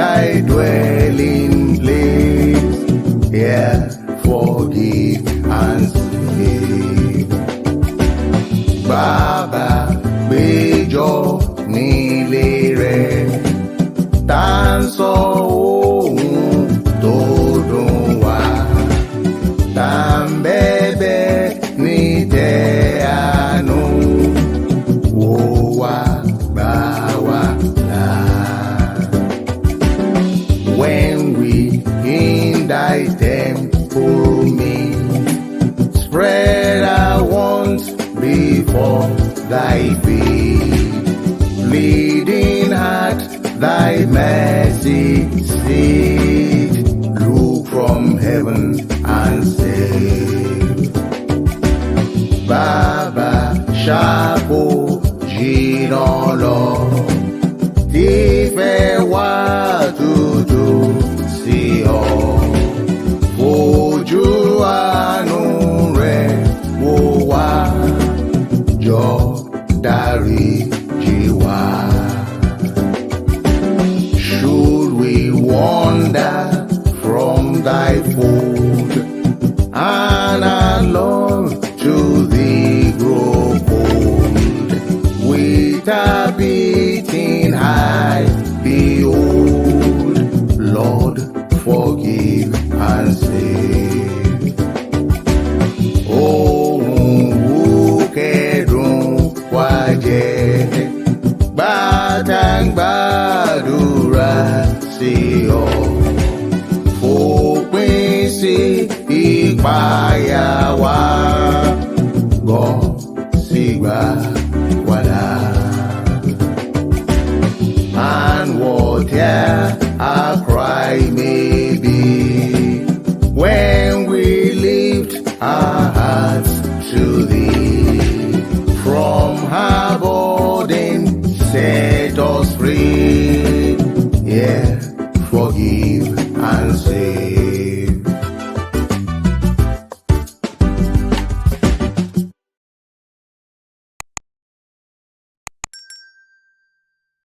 thy dwelling place. Here forgive and save. Bàbá pejọ nílé rẹ̀, tá ń sọ ohun tó dùn wá, tá ń bẹ̀bẹ̀ ní tẹ́ àánú, wò wá gbà wá là. When we in thy temple meet, spread our wants before thy feet, pleading at thy mercy seat. Look from heaven and save. Baba ṣako jinna Olor, ìfẹ́ wa tutù sí ọ. Ojú àánú rẹ̀ wò wá, jọ dariji wá. Should we wander from thy fold, and our love to thee grow cold, with our beating heart behold, Lord, forgive and save. Ohun kẹ́dùn wá jẹ́, Gbat ngbadura sí ọ. Fòpin sí ipaiyà wa, gbọ́ sí gbà wàlà. And whate'er our cry may be, when we lift our hearts to